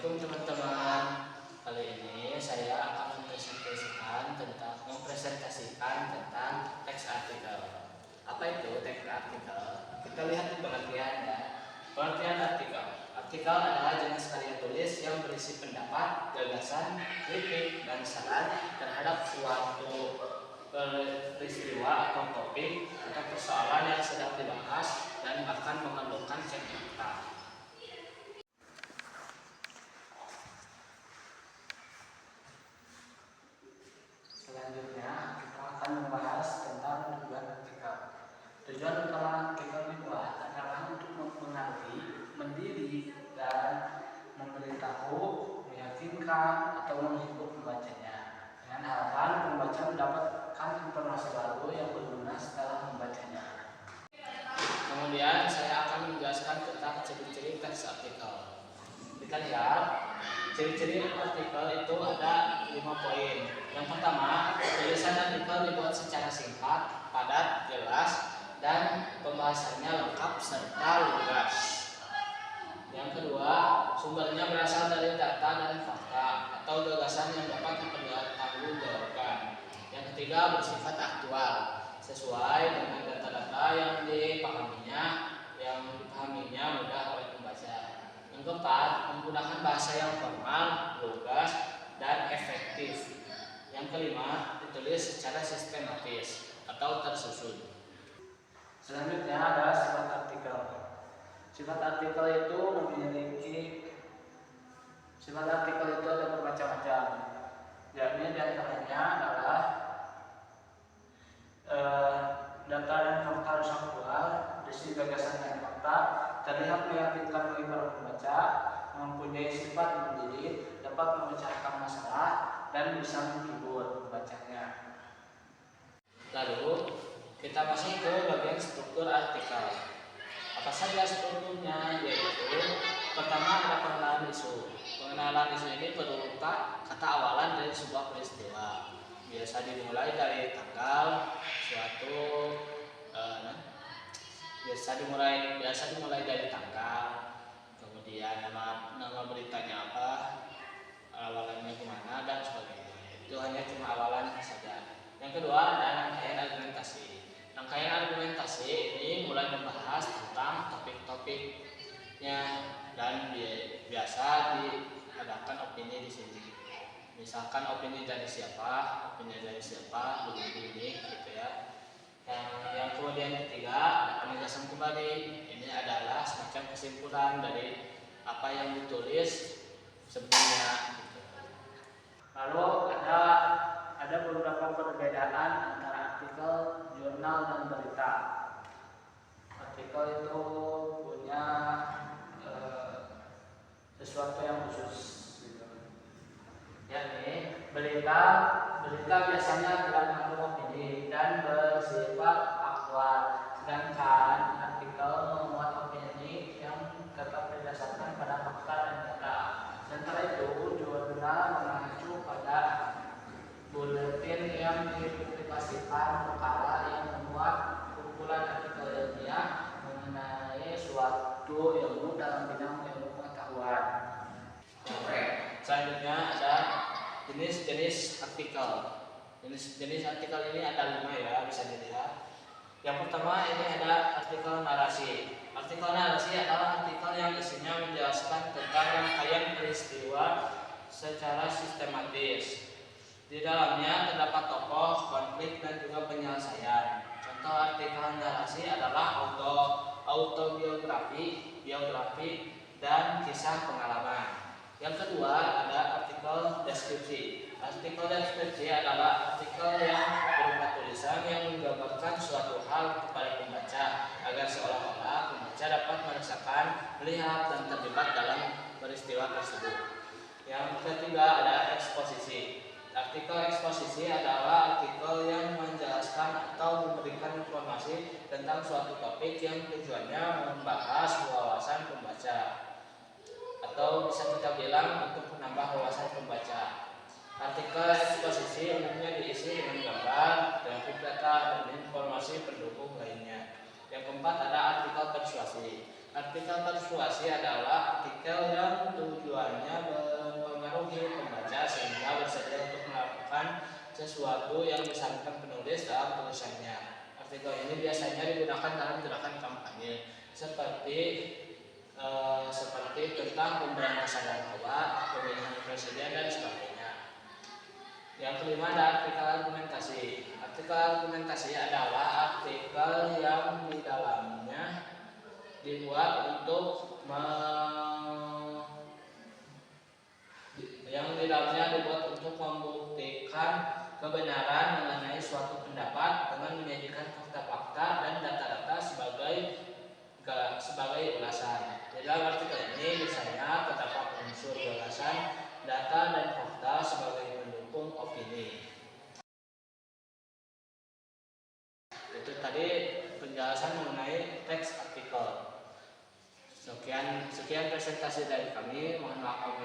Assalamualaikum teman-teman. Kali ini saya akan mempresentasikan tentang teks artikel. Apa itu teks artikel? Kita lihat di pengertiannya. Pengertian artikel. Artikel adalah jenis karya tulis yang berisi pendapat, gagasan, kritik, dan saran terhadap suatu peristiwa atau topik atau persoalan yang sedang dibahas dan bahkan memerlukan cek fakta. Selanjutnya kita akan membahas tentang tujuan artikel. Tujuan utama artikel dibuat adalah untuk mengerti, mendidik, dan memberitahu, meyakinkan, atau menghibur pembacanya dengan harapan pembaca mendapatkan informasi baru yang berguna setelah membacanya. Kemudian saya akan menjelaskan tentang ciri-ciri teks artikel. Kita lihat ciri-ciri artikel itu ada 5 poin. Yang pertama, tulisan artikel dibuat secara singkat, padat, jelas, dan pembahasannya lengkap serta lugas. Yang kedua, sumbernya berasal dari data dan fakta atau gagasan yang dapat dipertanggungjawabkan. Yang ketiga, bersifat aktual, sesuai dengan data-data yang dipahaminya mudah oleh pembaca. Yang keempat, menggunakan bahasa yang formal, lugas, dan efektif. Yang kelima, ditulis secara sistematis atau tersusun. Selanjutnya adalah sifat artikel. Sifat artikel itu ada bermacam-macam. Yakni diantaranya adalah data dan fakta harus aktual, berisi gagasan dan fakta, terlihat meyakinkan bagi para pembaca, mempunyai sifat mendidik, dapat memecahkan masalah, dan bisa menghibur pembacanya. Lalu kita masuk ke bagian struktur artikel. Apa saja strukturnya? Yaitu pertama ada pengenalan isu. Pengenalan isu ini berupa kata awalan dari sebuah peristiwa. Biasa dimulai dari tanggal suatu biasa dimulai dari tanggal, kemudian nama beritanya apa, awalannya kemana, dan sebagainya. Itu hanya cuma awalan saja. Yang kedua ada rangkaian argumentasi. Rangkaian argumentasi ini mulai membahas tentang topik-topiknya dan biasa diadakan opini di sini. Misalkan opini dari siapa, begini, gitu ya. Yang kemudian ketiga ada penegasan kembali. Ini adalah semacam kesimpulan dari apa yang ditulis sebelumnya. Gitu. Lalu ada beberapa perbedaan antara artikel, jurnal, dan berita. Artikel itu punya sesuatu yang khusus, gitu. Yakni berita biasanya mengandung opini dan bersifat aktual, sedangkan artikel memuat opini yang tetap berdasarkan pada fakta dan data. Sementara itu, jurnal mengacu pada buletin yang dipublikasikan perkara yang memuat kumpulan artikel ilmiah mengenai suatu ilmu dalam bidang ilmu pengetahuan. Selanjutnya ada jenis-jenis artikel. Jenis artikel ini ada 5 ya, bisa dilihat. Yang pertama ini ada artikel narasi. Artikel narasi adalah artikel yang isinya menjelaskan tentang rangkaian peristiwa secara sistematis. Di dalamnya terdapat tokoh, konflik, dan juga penyelesaian. Contoh artikel narasi adalah autobiografi, biografi, dan kisah pengalaman. Yang kedua ada artikel deskripsi. Artikel deskripsi adalah artikel yang berupa tulisan yang menggambarkan suatu hal kepada pembaca agar seolah-olah pembaca dapat merasakan, melihat, dan terlibat dalam peristiwa tersebut. Yang ketiga ada eksposisi. Artikel eksposisi adalah artikel yang menjelaskan atau memberikan informasi tentang suatu topik yang tujuannya membahas wawasan pembaca, atau bisa kita bilang untuk menambah wawasan pembaca. Artikel eksposisi umumnya diisi dengan gambar, grafik data, dan informasi pendukung lainnya. Yang keempat ada artikel persuasi. Artikel persuasi adalah artikel yang tujuannya sesuatu yang disampaikan penulis dalam tulisannya. Artikel ini biasanya digunakan dalam gerakan kampanye seperti tentang pemberantasan narkoba, pemilihan presiden dan sebagainya. Yang kelima ada artikel argumentasi. Artikel argumentasi adalah artikel yang di dalamnya dibuat untuk membuktikan kebenaran mengenai suatu pendapat dengan menyajikan fakta-fakta dan data-data sebagai ulasan. Di dalam artikel ini misalnya terdapat unsur ulasan, data dan fakta sebagai pendukung opini. Itu tadi penjelasan mengenai teks artikel. Sekian presentasi dari kami. Mohon maaf